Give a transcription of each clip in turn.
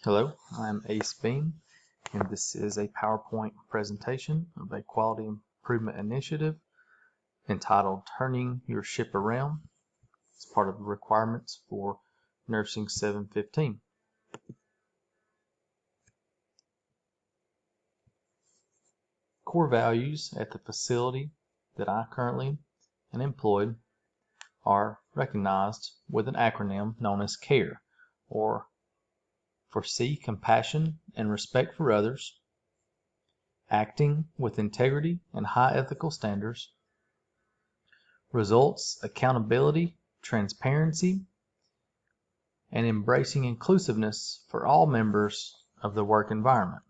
Hello, I'm Ace Beam, and this is a PowerPoint presentation of a quality improvement initiative entitled Turning Your Ship Around. It's part of the requirements for Nursing 715. Core values at the facility that I currently am employed are recognized with an acronym known as CARE, or Foresee Compassion and Respect for Others, Acting with Integrity and High Ethical Standards, Results, Accountability, Transparency, and Embracing Inclusiveness for all members of the work environment.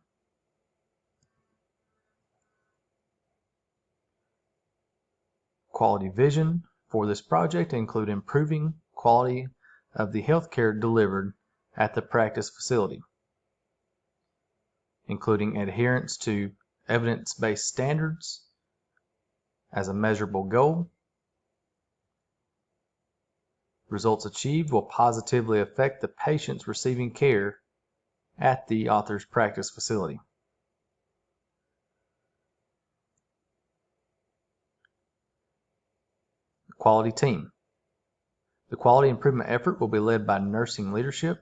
Quality vision for this project include improving quality of the healthcare delivered at the practice facility, including adherence to evidence-based standards as a measurable goal. Results achieved will positively affect the patients receiving care at the author's practice facility. Quality team. The quality improvement effort will be led by nursing leadership.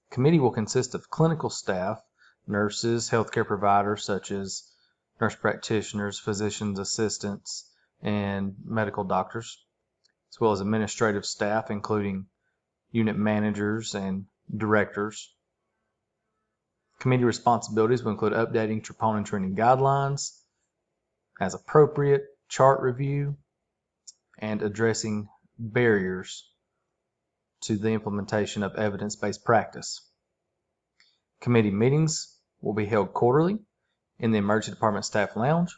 The committee will consist of clinical staff, nurses, healthcare providers such as nurse practitioners, physicians assistants, and medical doctors, as well as administrative staff including unit managers and directors. Committee responsibilities will include updating troponin training guidelines as appropriate, chart review, and addressing barriers to the implementation of evidence-based practice. Committee meetings will be held quarterly in the Emergency Department Staff Lounge.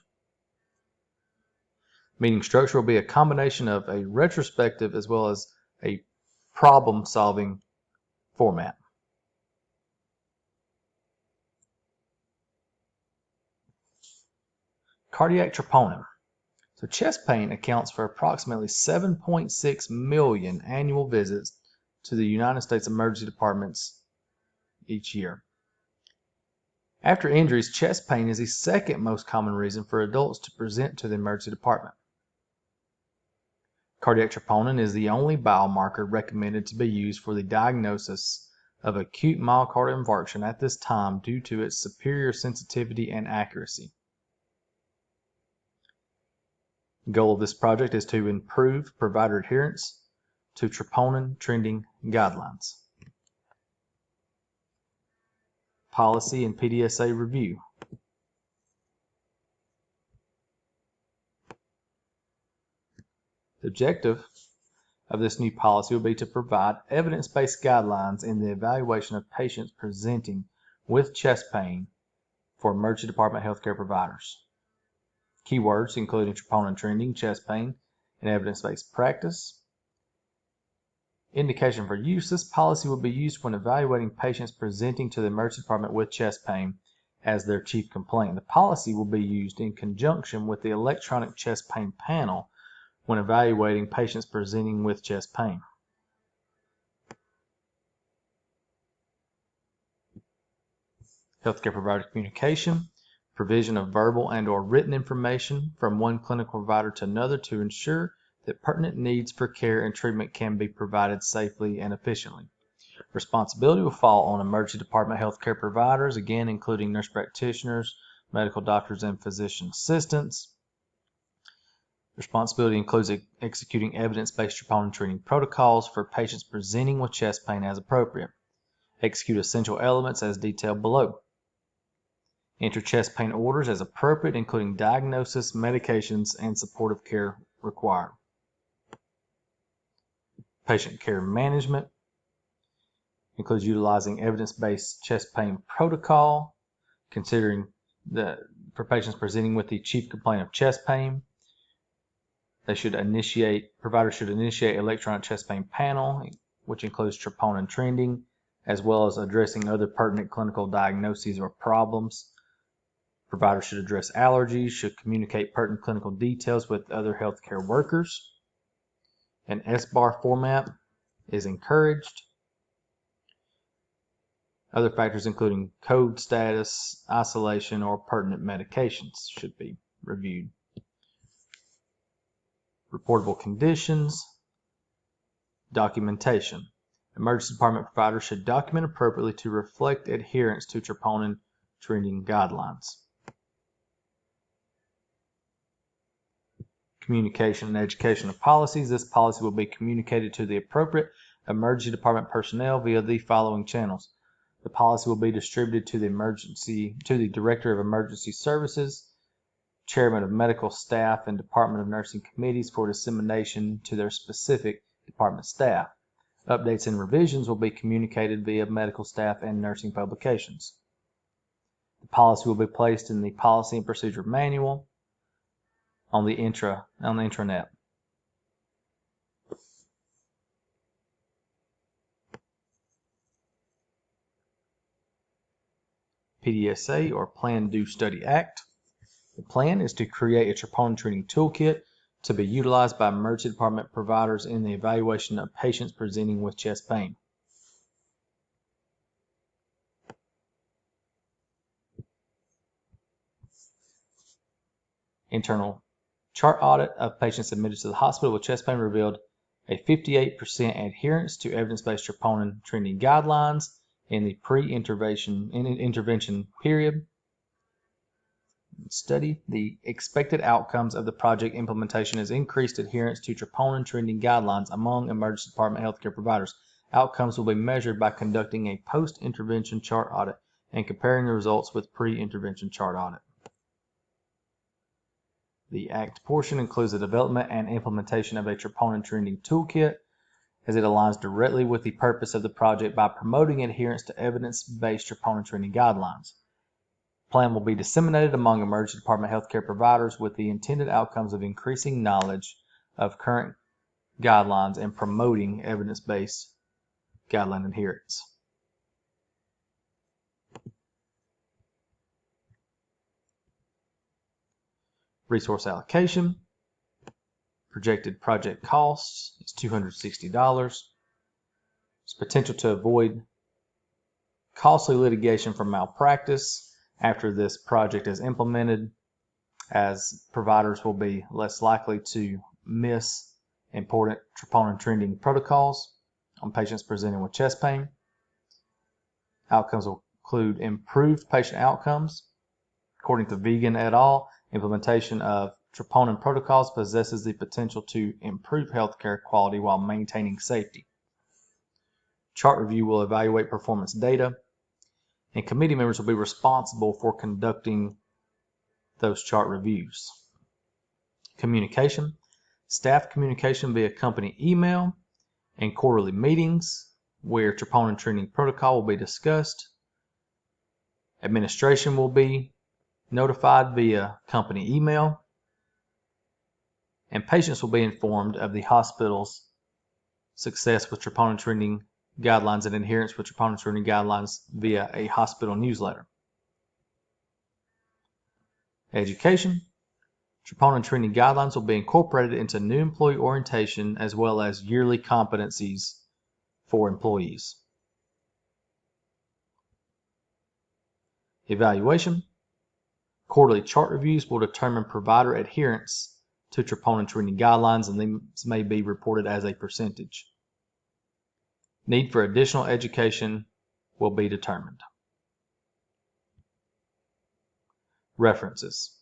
Meeting structure will be a combination of a retrospective as well as a problem-solving format. Cardiac troponin. So chest pain accounts for approximately 7.6 million annual visits to the United States emergency departments each year. After injuries, chest pain is the second most common reason for adults to present to the emergency department. Cardiac troponin is the only biomarker recommended to be used for the diagnosis of acute myocardial infarction at this time due to its superior sensitivity and accuracy. The goal of this project is to improve provider adherence to troponin trending guidelines. Policy and PDSA review. The objective of this new policy will be to provide evidence-based guidelines in the evaluation of patients presenting with chest pain for emergency department healthcare providers. Keywords including troponin trending, chest pain, and evidence-based practice. Indication for use. This policy will be used when evaluating patients presenting to the emergency department with chest pain as their chief complaint. The policy will be used in conjunction with the electronic chest pain panel when evaluating patients presenting with chest pain. Healthcare provider communication. Provision of verbal and/or written information from one clinical provider to another to ensure that pertinent needs for care and treatment can be provided safely and efficiently. Responsibility will fall on emergency department healthcare providers, again including nurse practitioners, medical doctors, and physician assistants. Responsibility includes executing evidence-based troponin training protocols for patients presenting with chest pain as appropriate. Execute essential elements as detailed below. Enter chest pain orders as appropriate, including diagnosis, medications, and supportive care required. Patient care management includes utilizing evidence-based chest pain protocol, considering for patients presenting with the chief complaint of chest pain. Providers should initiate electronic chest pain panel, which includes troponin trending, as well as addressing other pertinent clinical diagnoses or problems. Providers should address allergies, should communicate pertinent clinical details with other healthcare workers. An SBAR format is encouraged. Other factors including code status, isolation, or pertinent medications should be reviewed. Reportable conditions, documentation. Emergency department providers should document appropriately to reflect adherence to troponin treating guidelines. Communication and education of policies. This policy will be communicated to the appropriate emergency department personnel via the following channels. The policy will be distributed to the Director of Emergency Services, Chairman of Medical Staff, and Department of Nursing Committees for dissemination to their specific department staff. Updates and revisions will be communicated via medical staff and nursing publications. The policy will be placed in the Policy and Procedure Manual on the intranet. PDSA, or Plan Do Study Act. The plan is to create a troponin treating toolkit to be utilized by emergency department providers in the evaluation of patients presenting with chest pain. Internal chart audit of patients admitted to the hospital with chest pain revealed a 58% adherence to evidence-based troponin treating guidelines in the intervention period. Study. The expected outcomes of the project implementation is increased adherence to troponin treating guidelines among emergency department healthcare providers. Outcomes will be measured by conducting a post-intervention chart audit and comparing the results with pre-intervention chart audit. The ACT portion includes the development and implementation of a troponin treating toolkit, as it aligns directly with the purpose of the project by promoting adherence to evidence-based troponin treating guidelines. The plan will be disseminated among emergency department healthcare providers with the intended outcomes of increasing knowledge of current guidelines and promoting evidence-based guideline adherence. Resource allocation. Projected project costs is $260. There's potential to avoid costly litigation for malpractice after this project is implemented, as providers will be less likely to miss important troponin treating protocols on patients presenting with chest pain. Outcomes will include improved patient outcomes. According to Vegan et al., implementation of troponin protocols possesses the potential to improve healthcare quality while maintaining safety. Chart review will evaluate performance data, and committee members will be responsible for conducting those chart reviews. Communication. Staff communication via company email and quarterly meetings where troponin treating protocol will be discussed. Administration will be notified via company email, and patients will be informed of the hospital's success with troponin treating guidelines and adherence with troponin treating guidelines via a hospital newsletter. Education. Troponin treating guidelines will be incorporated into new employee orientation as well as yearly competencies for employees. Evaluation. Quarterly chart reviews will determine provider adherence to troponin treating guidelines, and these may be reported as a percentage. Need for additional education will be determined. References.